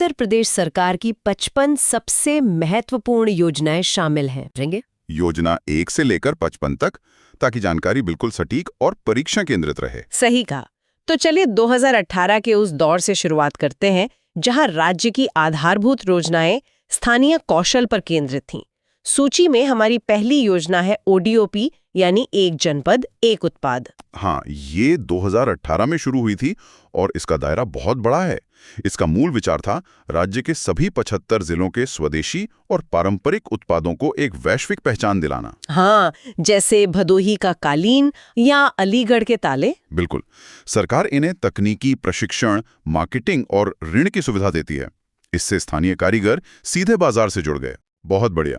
उत्तर प्रदेश सरकार की 55 सबसे महत्वपूर्ण योजनाएं शामिल हैं। रहेंगे योजना 1 से लेकर 55 तक, ताकि जानकारी बिल्कुल सटीक और परीक्षा केंद्रित रहे। सही कहा। तो चलिए 2018 के उस दौर से शुरुआत करते हैं जहां राज्य की आधारभूत योजनाएं स्थानीय कौशल पर केंद्रित थीं। सूची में हमारी पहली योजना है ओडीओपी, यानी एक जनपद एक उत्पाद। हाँ, ये 2018 में शुरू हुई थी और इसका दायरा बहुत बड़ा है। इसका मूल विचार था राज्य के सभी 75 जिलों के स्वदेशी और पारंपरिक उत्पादों को एक वैश्विक पहचान दिलाना। हाँ, जैसे भदोही का कालीन या अलीगढ़ के ताले। बिल्कुल। सरकार इन्हें तकनीकी प्रशिक्षण, मार्केटिंग और ऋण की सुविधा देती है। इससे स्थानीय कारीगर सीधे बाजार से जुड़ गए। बहुत बढ़िया।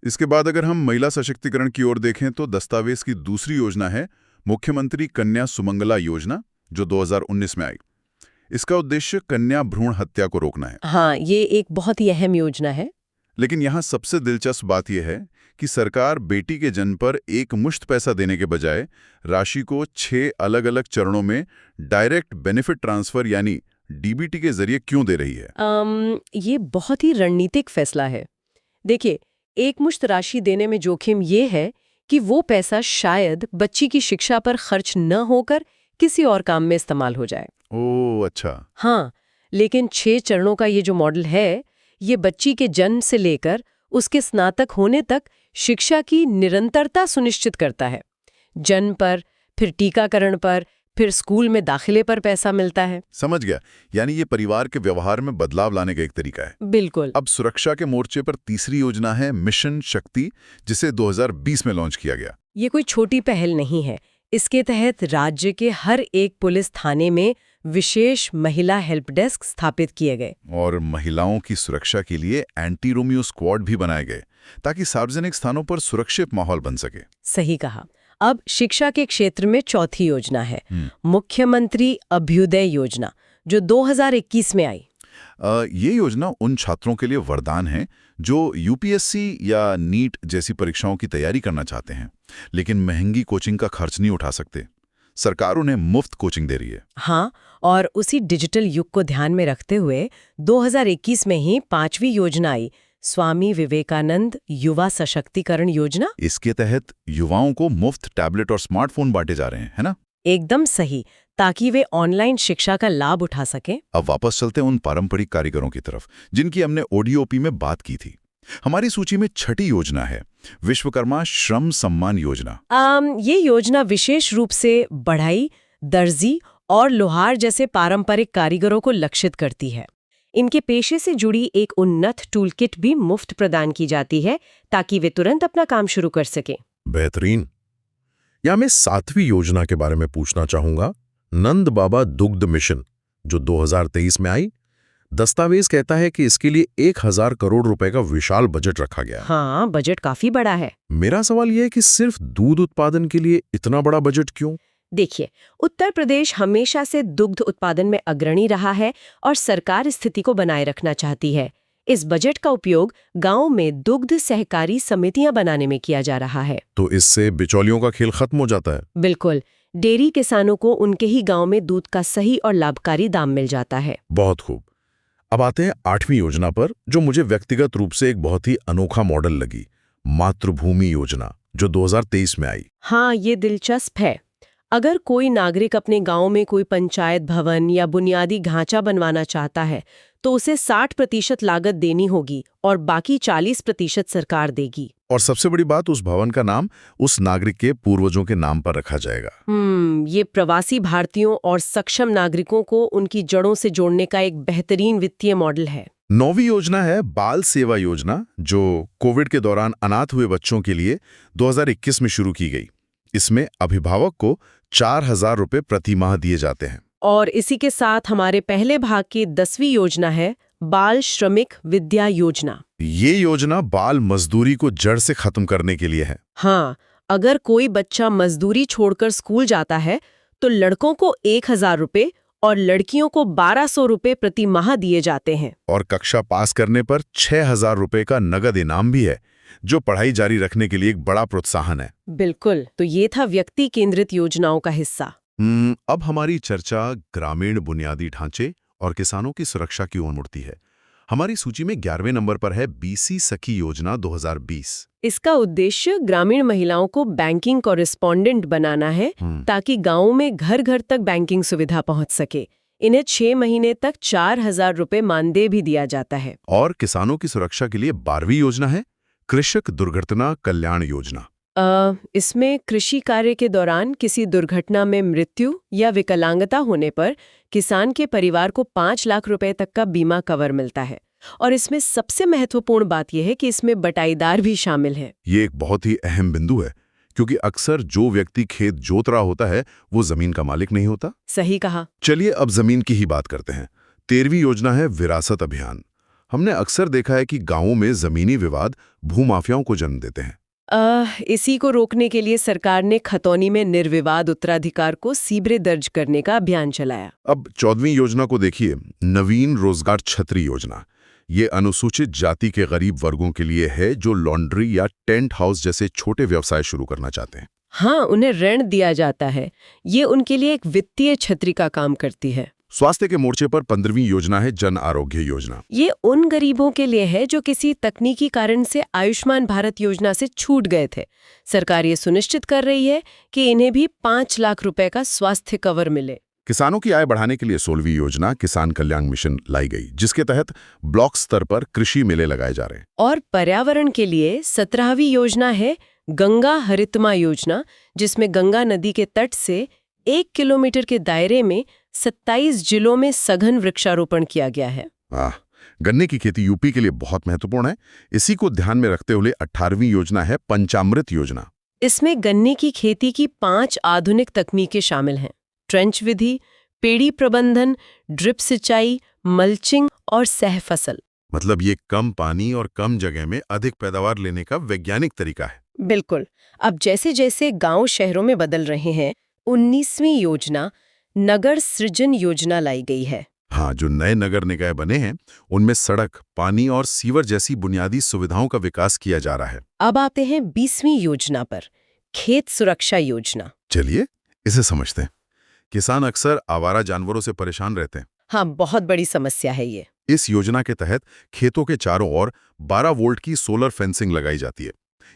इसके बाद अगर हम महिला सशक्तिकरण की ओर देखें तो दस्तावेज की दूसरी योजना है मुख्यमंत्री कन्या सुमंगला योजना, जो 2019 में आई। इसका उद्देश्य कन्या भ्रूण हत्या को रोकना है। हाँ, ये एक बहुत ही अहम योजना है। लेकिन यहाँ सबसे दिलचस्प बात यह है कि सरकार बेटी के जन्म पर एक मुश्त पैसा देने के बजाय राशि को 6 अलग-अलग चरणों में डायरेक्ट बेनिफिट ट्रांसफर यानी डीबीटी के जरिए क्यों दे रही है? ये बहुत ही रणनीतिक फैसला है। देखिए, एक मुश्त राशि देने में जोखिम ये है कि वो पैसा शायद बच्ची की शिक्षा पर खर्च न होकर किसी और काम में इस्तेमाल हो जाए। ओह, अच्छा। हाँ, लेकिन 6 चरणों का ये जो मॉडल है, ये बच्ची के जन्म से लेकर उसके स्नातक होने तक शिक्षा की निरंतरता सुनिश्चित करता है। जन्म पर, फिर टीकाकरण पर, फिर स्कूल में दाखिले पर पैसा मिलता है। समझ गया। यानी ये परिवार के व्यवहार में बदलाव लाने का एक तरीका है। बिल्कुल। अब सुरक्षा के मोर्चे पर तीसरी योजना है मिशन शक्ति, जिसे 2020 में लॉन्च किया गया। ये कोई छोटी पहल नहीं है। इसके तहत राज्य के हर एक पुलिस थाने में विशेष महिला हेल्प डेस्क स्थापित किए गए और महिलाओं की सुरक्षा के लिए एंटी रोमियो स्क्वाड भी बनाए गए, ताकि सार्वजनिक स्थानों पर सुरक्षित माहौल बन सके। सही कहा। अब शिक्षा के क्षेत्र में चौथी योजना है मुख्यमंत्री अभ्युदय योजना, जो 2021 में आई। ये योजना उन छात्रों के लिए वरदान है जो यूपीएससी या नीट जैसी परीक्षाओं की तैयारी करना चाहते हैं, लेकिन महंगी कोचिंग का खर्च नहीं उठा सकते। सरकार उन्हें मुफ्त कोचिंग दे रही है। हाँ, और उसी डिजिटल युग को ध्यान में रखते हुए 2021 में ही 5वीं योजना आई, स्वामी विवेकानंद युवा सशक्तिकरण योजना। इसके तहत युवाओं को मुफ्त टैबलेट और स्मार्टफोन बांटे जा रहे हैं, है ना? एकदम सही, ताकि वे ऑनलाइन शिक्षा का लाभ उठा सकें। अब वापस चलते हैं उन पारंपरिक कारीगरों की तरफ, जिनकी हमने ओडीओपी में बात की थी। हमारी सूची में छठी योजना है विश्वकर्मा श्रम सम्मान योजना। ये योजना विशेष रूप से बढ़ई, दर्जी और लोहार जैसे पारंपरिक कारीगरों को लक्षित करती है। इनके पेशे से जुड़ी एक उन्नत टूल किट भी मुफ्त प्रदान की जाती है, ताकि वे तुरंत अपना काम शुरू कर सकें। बेहतरीन। या मैं 7वीं योजना के बारे में पूछना चाहूंगा, नंद बाबा दुग्ध मिशन, जो 2023 में आई। दस्तावेज कहता है कि इसके लिए 1000 करोड़ रुपए का विशाल बजट रखा गया है। हाँ, बजट काफी बड़ा है। मेरा सवाल यह है कि सिर्फ दूध उत्पादन के लिए इतना बड़ा बजट क्यों? देखिए, उत्तर प्रदेश हमेशा से दुग्ध उत्पादन में अग्रणी रहा है और सरकार स्थिति को बनाए रखना चाहती है। इस बजट का उपयोग गांव में दुग्ध सहकारी समितियां बनाने में किया जा रहा है। तो इससे बिचौलियों का खेल खत्म हो जाता है। बिल्कुल। डेयरी किसानों को उनके ही गांव में दूध का सही और लाभकारी दाम मिल जाता है। बहुत खूब। अब आते हैं 8वीं योजना पर, जो मुझे व्यक्तिगत रूप से एक बहुत ही अनोखा मॉडल लगी, मातृभूमि योजना, जो 2023 में आई। हाँ, ये दिलचस्प है। अगर कोई नागरिक अपने गांव में कोई पंचायत भवन या बुनियादी ढांचा बनवाना चाहता है, तो उसे 60% लागत देनी होगी और बाकी 40% सरकार देगी। और सबसे बड़ी बात, उस भवन का नाम उस नागरिक के पूर्वजों के नाम पर रखा जाएगा। ये प्रवासी भारतीयों और सक्षम नागरिकों को उनकी जड़ों से जोड़ने का एक बेहतरीन वित्तीय मॉडल है। 9वीं योजना है बाल सेवा योजना, जो कोविड के दौरान अनाथ हुए बच्चों के लिए 2021 में शुरू की गई। इसमें अभिभावक को 4000 रुपए प्रति माह दिए जाते हैं। और इसी के साथ हमारे पहले भाग की 10वीं योजना है बाल श्रमिक विद्या योजना। ये योजना बाल मजदूरी को जड़ से खत्म करने के लिए है। हाँ, अगर कोई बच्चा मजदूरी छोड़कर स्कूल जाता है, तो लड़कों को 1000 रुपए और लड़कियों को 1200 रुपए प्रति माह दिए जाते हैं। और कक्षा पास करने पर 6000 रुपए का नगद इनाम भी है, जो पढ़ाई जारी रखने के लिए एक बड़ा प्रोत्साहन है। बिल्कुल। तो ये था व्यक्ति केंद्रित योजनाओं का हिस्सा। अब हमारी चर्चा ग्रामीण बुनियादी ढांचे और किसानों की सुरक्षा की ओर मुड़ती है। हमारी सूची में 11वें नंबर पर है बीसी सखी योजना 2020। इसका उद्देश्य ग्रामीण महिलाओं को बैंकिंग कॉरेस्पॉन्डेंट बनाना है ताकि गांवों में घर घर तक बैंकिंग सुविधा पहुंच सके। इन्हें 6 महीने तक 4,000 रुपए मानदेय भी दिया जाता है। और किसानों की सुरक्षा के लिए 12वीं योजना है कृषक दुर्घटना कल्याण योजना। इसमें कृषि कार्य के दौरान किसी दुर्घटना में मृत्यु या विकलांगता होने पर किसान के परिवार को 5 लाख रुपए तक का बीमा कवर मिलता है। और इसमें सबसे महत्वपूर्ण बात यह है कि इसमें बटाईदार भी शामिल है। ये एक बहुत ही अहम बिंदु है, क्योंकि अक्सर जो व्यक्ति खेत जोत रहा होता है वो जमीन का मालिक नहीं होता। सही कहा। चलिए अब जमीन की ही बात करते हैं। 13वीं योजना है विरासत अभियान। हमने अक्सर देखा है कि गांवों में जमीनी विवाद भूमाफियाओं को जन्म देते हैं। इसी को रोकने के लिए सरकार ने खतौनी में निर्विवाद उत्तराधिकार को सीबरे दर्ज करने का अभियान चलाया। अब 14वीं योजना को देखिए, नवीन रोजगार छतरी योजना। ये अनुसूचित जाति के गरीब वर्गों के लिए है जो लॉन्ड्री या टेंट हाउस जैसे छोटे व्यवसाय शुरू करना चाहते हैं। हाँ, उन्हें ऋण दिया जाता है। ये उनके लिए एक वित्तीय छतरी का काम करती है। स्वास्थ्य के मोर्चे पर 15वीं योजना है जन आरोग्य योजना। ये उन गरीबों के लिए है जो किसी तकनीकी कारण से आयुष्मान भारत योजना से छूट गए थे। सरकार ये सुनिश्चित कर रही है कि इन्हें भी 5 लाख रुपए का स्वास्थ्य कवर मिले। किसानों की आय बढ़ाने के लिए 16वीं योजना किसान कल्याण मिशन लाई गई, जिसके तहत ब्लॉक स्तर पर कृषि मेले लगाए जा रहे हैं। और पर्यावरण के लिए 17वीं योजना है गंगा हरितमा योजना, जिसमें गंगा नदी के तट से 1 किलोमीटर के दायरे में 27 जिलों में सघन वृक्षारोपण किया गया है। गन्ने की खेती यूपी के लिए बहुत महत्वपूर्ण है। इसी को ध्यान में रखते हुए 18वीं योजना है पंचामृत योजना। इसमें गन्ने की खेती की 5 आधुनिक तकनीकें शामिल हैं। ट्रेंच विधि, पेड़ी प्रबंधन, ड्रिप सिंचाई, मल्चिंग और सह फसल। मतलब ये कम पानी और कम जगह में अधिक पैदावार लेने का वैज्ञानिक तरीका है। बिल्कुल। अब जैसे जैसे गांव शहरों में बदल रहे हैं, 19वीं योजना नगर सृजन योजना लाई गई है। हाँ, जो नए नगर निकाय बने हैं उनमें सड़क, पानी और सीवर जैसी बुनियादी सुविधाओं का विकास किया जा रहा है। अब आते हैं 20वीं योजना पर, खेत सुरक्षा योजना। चलिए इसे समझते हैं। किसान अक्सर आवारा जानवरों से परेशान रहते हैं। हाँ, बहुत बड़ी समस्या है ये। इस योजना के तहत खेतों के चारों ओर 12 वोल्ट की सोलर फेंसिंग लगाई जाती है।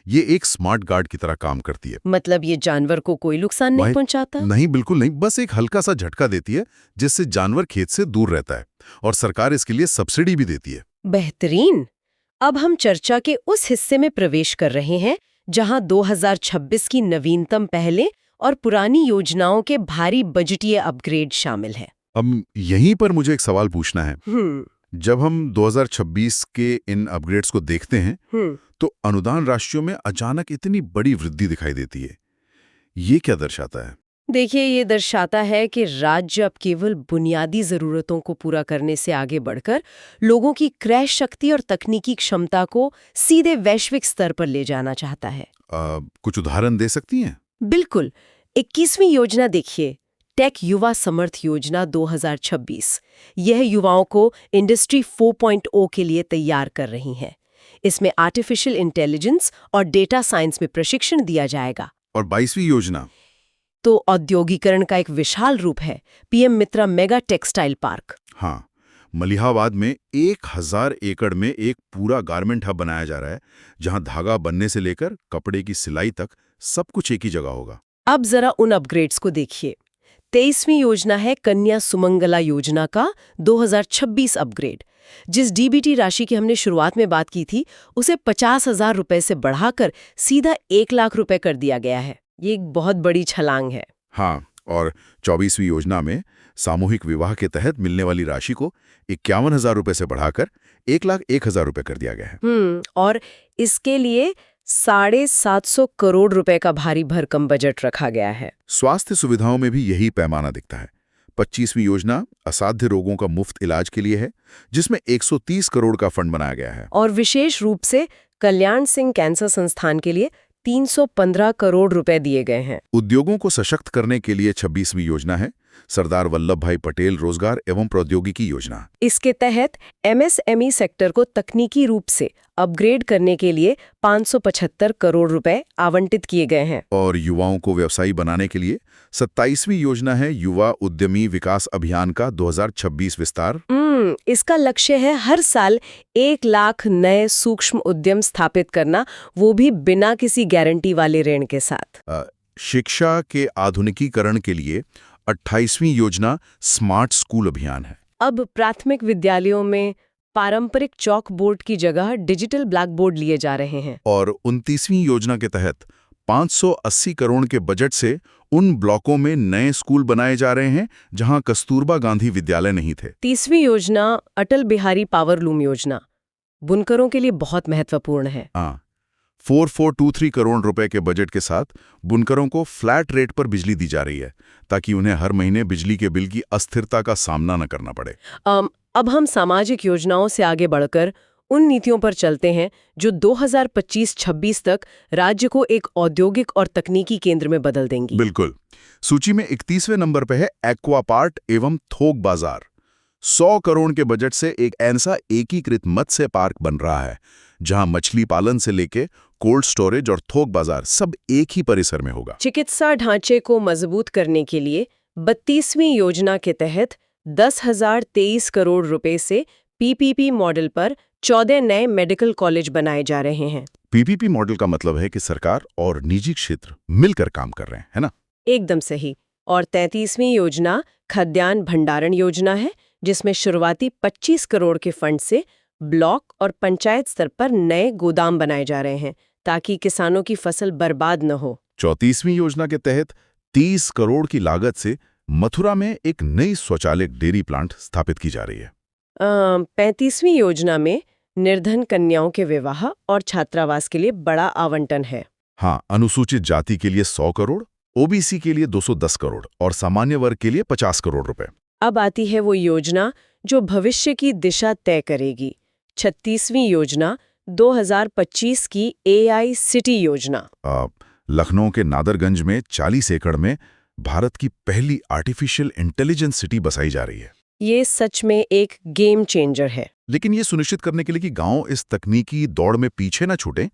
ये एक स्मार्ट गार्ड की तरह काम करती है। मतलब ये जानवर को कोई नुकसान नहीं पहुंचाता? नहीं, बिल्कुल नहीं। बस एक हल्का सा झटका देती है जिससे जानवर खेत से दूर रहता है, और सरकार इसके लिए सब्सिडी भी देती है। बेहतरीन। अब हम चर्चा के उस हिस्से में प्रवेश कर रहे हैं जहां 2026 की नवीनतम पहले और पुरानी योजनाओं के भारी बजटीय अपग्रेड शामिल है। अब यहीं पर मुझे एक सवाल पूछना है। जब हम 2026 के इन अपग्रेड्स को देखते हैं तो अनुदान राशियों में अचानक इतनी बड़ी वृद्धि दिखाई देती है। ये क्या दर्शाता है? देखिए, ये दर्शाता है कि राज्य अब केवल बुनियादी जरूरतों को पूरा करने से आगे बढ़कर लोगों की क्रय शक्ति और तकनीकी क्षमता को सीधे वैश्विक स्तर पर ले जाना चाहता है। कुछ उदाहरण दे सकती हैं? बिल्कुल। 21वीं योजना देखिए, टेक युवा समर्थ योजना 2026। यह युवाओं को इंडस्ट्री 4.0 के लिए तैयार कर रही है। इसमें आर्टिफिशियल इंटेलिजेंस और डेटा साइंस में प्रशिक्षण दिया जाएगा। और 22वीं योजना तो औद्योगिकरण का एक विशाल रूप है, पीएम मित्रा मेगा टेक्सटाइल पार्क। हाँ, मलिहाबाद में 1000 एकड़ में एक पूरा गारमेंट हब बनाया जा रहा है, जहां धागा बनने से लेकर कपड़े की सिलाई तक सब कुछ एक ही जगह होगा। अब जरा उन अपग्रेड्स को देखिए। 23वीं योजना है कन्या सुमंगला योजना का 2026 अपग्रेड। जिस डीबीटी राशि की हमने शुरुआत में बात की थी, उसे 50,000 रुपए से बढ़ाकर सीधा 1 लाख रुपए कर दिया गया है। ये एक बहुत बड़ी छलांग है। हाँ, और 24वीं योजना में सामूहिक विवाह के तहत मिलने वाली राशि को 51,000 रुपए से बढ़ाकर 1,01,000 रुपए कर दिया गया है। और इसके लिए 750 करोड़ रुपए का भारी भरकम बजट रखा गया है। स्वास्थ्य सुविधाओं में भी यही पैमाना दिखता है। 25वीं योजना असाध्य रोगों का मुफ्त इलाज के लिए है, जिसमें 130 करोड़ का फंड बनाया गया है। और विशेष रूप से कल्याण सिंह कैंसर संस्थान के लिए 315 करोड़ रुपए दिए गए हैं। उद्योगों को सशक्त करने के लिए 26वीं योजना है सरदार वल्लभ भाई पटेल रोजगार एवं प्रौद्योगिकी योजना। इसके तहत एमएसएमई सेक्टर को तकनीकी रूप से अपग्रेड करने के लिए 575 करोड़ रुपए आवंटित किए गए हैं। और युवाओं को व्यवसायी बनाने के लिए 27वीं योजना है युवा उद्यमी विकास अभियान का 2026 विस्तार। इसका लक्ष्य है हर साल 1 लाख नए सूक्ष्म उद्यम स्थापित करना, वो भी बिना किसी गारंटी वाले ऋण के साथ। शिक्षा के आधुनिकीकरण के लिए 28वीं योजना स्मार्ट स्कूल अभियान है। अब प्राथमिक विद्यालयों में पारंपरिक चॉक बोर्ड की जगह डिजिटल ब्लैक बोर्ड लिए जा रहे हैं। और 29वीं योजना के तहत 580 करोड़ के बजट से उन ब्लॉकों में नए स्कूल बनाए जा रहे हैं जहां कस्तूरबा गांधी विद्यालय नहीं थे। 30वीं योजना अटल बिहारी पावरलूम योजना बुनकरों के लिए बहुत महत्वपूर्ण है। 4423 करोड़ रुपए के बजट के साथ बुनकरों को फ्लैट रेट पर बिजली दी जा रही है ताकि उन्हें हर महीने बिजली के बिल की अस्थिरता का सामना न करना पड़े। अब हम सामाजिक योजनाओं से आगे बढ़कर उन नीतियों पर चलते हैं जो 2025-26 तक राज्य को एक औद्योगिक और तकनीकी केंद्र में बदल देंगी। बिल्कुल। सूची में 31वें नंबर पर है एक्वापार्ट एवं थोक बाजार। 100 करोड़ के बजट से एक ऐसा एकीकृत मत्स्य पार्क बन रहा है जहां मछली पालन से लेके कोल्ड स्टोरेज और थोक बाजार सब एक ही परिसर में होगा। चिकित्सा ढांचे को मजबूत करने के लिए 32वीं योजना के तहत 10,023 करोड़ रुपए से पीपीपी मॉडल पर 14 नए मेडिकल कॉलेज बनाए जा रहे हैं। पीपीपी मॉडल का मतलब है कि सरकार और निजी क्षेत्र मिलकर काम कर रहे हैं, है ना? एकदम सही। और 33वीं योजना खाद्यान्न भंडारण योजना है, जिसमें शुरुआती 25 करोड़ के फंड से ब्लॉक और पंचायत स्तर पर नए गोदाम बनाए जा रहे हैं ताकि किसानों की फसल बर्बाद न हो। 34वीं योजना के तहत 30 करोड़ की लागत से मथुरा में एक नई स्वचालित डेयरी प्लांट स्थापित की जा रही है। 35वीं योजना में निर्धन कन्याओं के विवाह और छात्रावास के लिए बड़ा आवंटन है। हाँ, अनुसूचित जाति के लिए 100 करोड़, ओबीसी के लिए 210 करोड़ और सामान्य वर्ग के लिए 50 करोड़ रुपए। अब आती है वो योजना जो भविष्य की दिशा तय करेगी। 36वीं योजना 2025 की AI सिटी योजना। लखनऊ के नादरगंज में 40 एकड़ में भारत की पहली आर्टिफिशियल इंटेलिजेंस सिटी बसाई जा रही है। ये सच में एक गेम चेंजर है। लेकिन ये सुनिश्चित करने के लिए कि गांव इस तकनीकी दौड़ में पीछे न छूटे,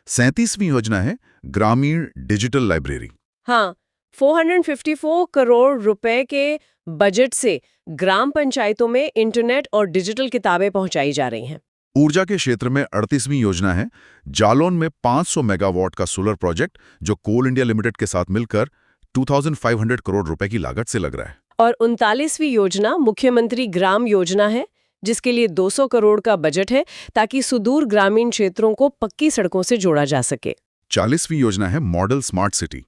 37वीं योजना है ग्रामीण डिजिटल लाइब्रेरी। हाँ, 454 करोड़ रुपए के बजट से ग्राम पंचायतों में इंटरनेट और डिजिटल किताबें पहुंचाई जा रही हैं। ऊर्जा के क्षेत्र में 38वीं योजना है जालौन में 500 मेगावाट का सोलर प्रोजेक्ट जो कोल इंडिया लिमिटेड के साथ मिलकर 2500 करोड़ रुपए की लागत से लग रहा है। और 39वीं योजना मुख्यमंत्री ग्राम योजना है, जिसके लिए 200 करोड़ का बजट है ताकि सुदूर ग्रामीण क्षेत्रों को पक्की सड़कों से जोड़ा जा सके। 40वीं योजना है मॉडल स्मार्ट सिटी।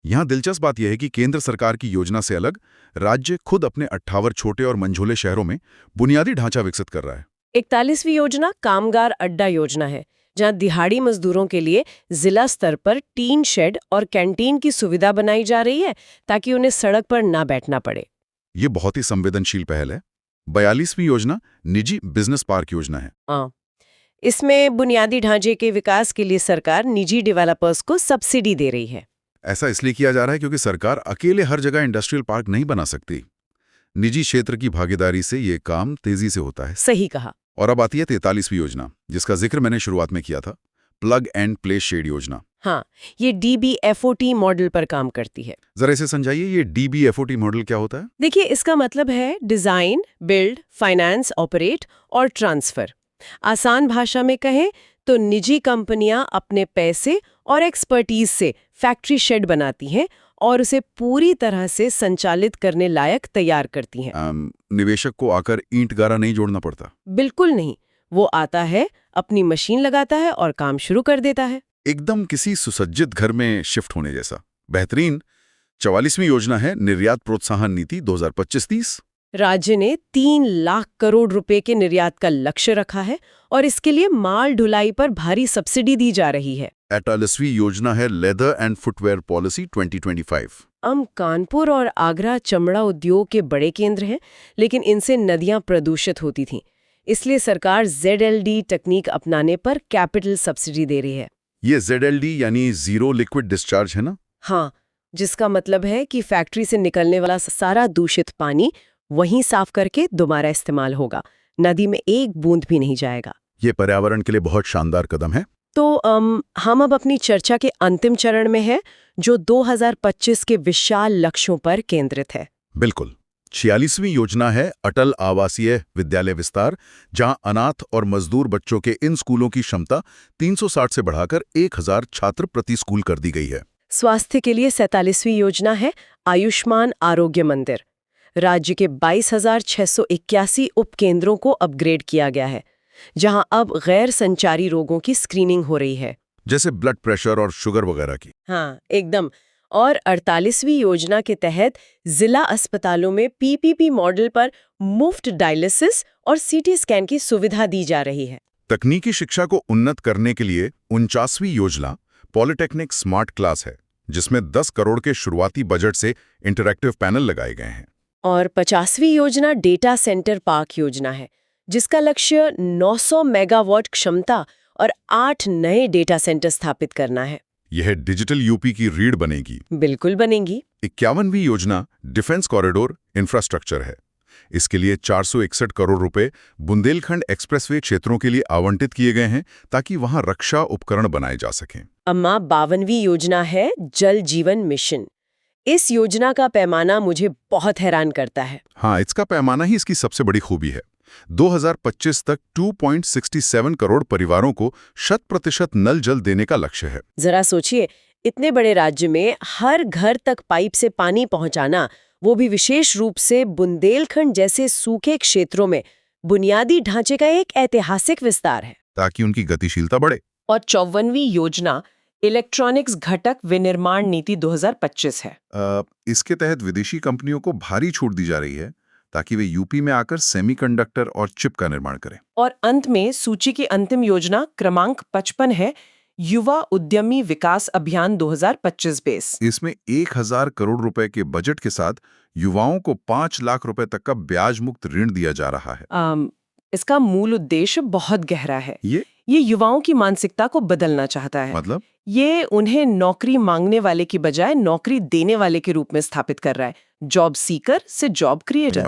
यहाँ दिलचस्प बात यह है कि केंद्र सरकार की योजना से अलग राज्य खुद अपने 58 छोटे और मंझोले शहरों में बुनियादी ढांचा विकसित कर रहा है। 41वीं योजना कामगार अड्डा योजना है, जहां दिहाड़ी मजदूरों के लिए जिला स्तर पर टीन शेड और कैंटीन की सुविधा बनाई जा रही है ताकि उन्हें सड़क पर ना बैठना पड़े। ये बहुत ही संवेदनशील पहल है। 42वीं योजना निजी बिजनेस पार्क योजना है। इसमें बुनियादी ढांचे के विकास के लिए सरकार निजी डेवलपर्स को सब्सिडी दे रही है। ऐसा इसलिए किया जा रहा है क्योंकि सरकार अकेले हर जगह इंडस्ट्रियल पार्क नहीं बना सकती। निजी क्षेत्र की भागीदारी से ये काम तेजी से होता है। सही कहा। और अब आती है 43वीं योजना, जिसका जिक्र मैंने शुरुआत में किया था, प्लग एंड प्ले शेड योजना। हाँ, ये DBFOT मॉडल पर काम करती है। जरा इसे समझाइए, ये DBFOT मॉडल क्या होता है? देखिए, इसका मतलब है डिजाइन, बिल्ड, फाइनेंस, ऑपरेट और ट्रांसफर। आसान भाषा में कहें तो निजी कंपनियां अपने पैसे और एक्सपर्टीज से फैक्ट्री शेड बनाती हैं और उसे पूरी तरह से संचालित करने लायक तैयार करती हैं। निवेशक को आकर ईंट गारा नहीं जोड़ना पड़ता? बिल्कुल नहीं। वो आता है, अपनी मशीन लगाता है और काम शुरू कर देता है। एकदम किसी सुसज्जित घर में शिफ्ट होने जैसा। बेहतरीन। 44वीं योजना है निर्यात प्रोत्साहन नीति 2025-30। राज्य ने 3 लाख करोड़ रुपए के निर्यात का लक्ष्य रखा है और इसके लिए माल ढुलाई पर भारी सब्सिडी दी जा रही है। 48वीं योजना है leather and footwear policy 2025। Kanpur और आगरा चमड़ा उद्योग के बड़े केंद्र हैं, लेकिन इनसे नदियां प्रदूषित होती थीं। इसलिए सरकार ZLD तकनीक अपनाने पर कैपिटल सब्सिडी दे रही है। ये ZLD यानी जीरो लिक्विड डिस्चार्ज है ना? हाँ, जिसका मतलब है कि फैक्ट्री से निकलने वाला सारा दूषित पानी वहीं साफ करके दोबारा इस्तेमाल होगा, नदी में एक बूंद भी नहीं जाएगा। ये पर्यावरण के लिए बहुत शानदार कदम है। तो हम अब अपनी चर्चा के अंतिम चरण में हैं, जो 2025 के विशाल लक्ष्यों पर केंद्रित है। बिल्कुल। 46वीं योजना है अटल आवासीय विद्यालय विस्तार, जहां अनाथ और मजदूर बच्चों के इन स्कूलों की क्षमता 360 से बढ़ाकर 1000 छात्र प्रति स्कूल कर दी गई है। स्वास्थ्य के लिए 47वीं योजना है आयुष्मान आरोग्य मंदिर। राज्य के 22,681 उपकेंद्रों को अपग्रेड किया गया है, जहां अब गैर संचारी रोगों की स्क्रीनिंग हो रही है, जैसे ब्लड प्रेशर और शुगर वगैरह की। हाँ एकदम। और 48वीं योजना के तहत जिला अस्पतालों में पीपीपी मॉडल पर मुफ्त डायलिसिस और सीटी स्कैन की सुविधा दी जा रही है। तकनीकी शिक्षा को उन्नत करने के लिए 49वीं योजना पॉलिटेक्निक स्मार्ट क्लास है, जिसमें 10 करोड़ के शुरुआती बजट से इंटरैक्टिव पैनल लगाए गए हैं। और 50वीं योजना डेटा सेंटर पार्क योजना है, जिसका लक्ष्य 900 मेगावाट क्षमता और 8 नए डेटा सेंटर स्थापित करना है। यह डिजिटल यूपी की रीढ़ बनेगी। बिल्कुल बनेगी। 51वीं योजना डिफेंस कॉरिडोर इंफ्रास्ट्रक्चर है। इसके लिए 461 करोड़ रुपए बुंदेलखंड एक्सप्रेसवे क्षेत्रों के लिए आवंटित किए गए हैं, ताकि वहां रक्षा उपकरण बनाए जा सकें। अम्मा 52वीं योजना है जल जीवन मिशन। इस योजना का पैमाना मुझे बहुत हैरान करता है। हाँ, इसका पैमाना ही इसकी सबसे बड़ी खूबी है। 2025 तक 2.67 करोड़ परिवारों को 100% नल जल देने का लक्ष्य है। जरा सोचिए, इतने बड़े राज्य में हर घर तक पाइप से पानी पहुंचाना, वो भी विशेष रूप से बुंदेलखंड जैसे सूखे क्षेत्रों में, बुनियादी ढांचे का एक ऐतिहासिक विस्तार है, ताकि उनकी गतिशीलता बढ़े। और 54वीं योजना इलेक्ट्रॉनिक्स घटक विनिर्माण नीति 2025 है। इसके तहत विदेशी कंपनियों को भारी छूट दी जा रही है, ताकि वे यूपी में आकर सेमीकंडक्टर और चिप का निर्माण करें। और अंत में सूची की अंतिम योजना क्रमांक 55 है युवा उद्यमी विकास अभियान 2025 बेस। इसमें 1000 करोड़ रुपए के बजट के साथ युवाओं को 5 लाख रुपए तक का ब्याज मुक्त ऋण दिया जा रहा है। इसका मूल उद्देश्य बहुत गहरा है। ये युवाओं की मानसिकता को बदलना चाहता है। मतलब ये उन्हें नौकरी मांगने वाले की बजाय नौकरी देने वाले के रूप में स्थापित कर रहा है। जॉब सीकर से जॉब क्रिएटर।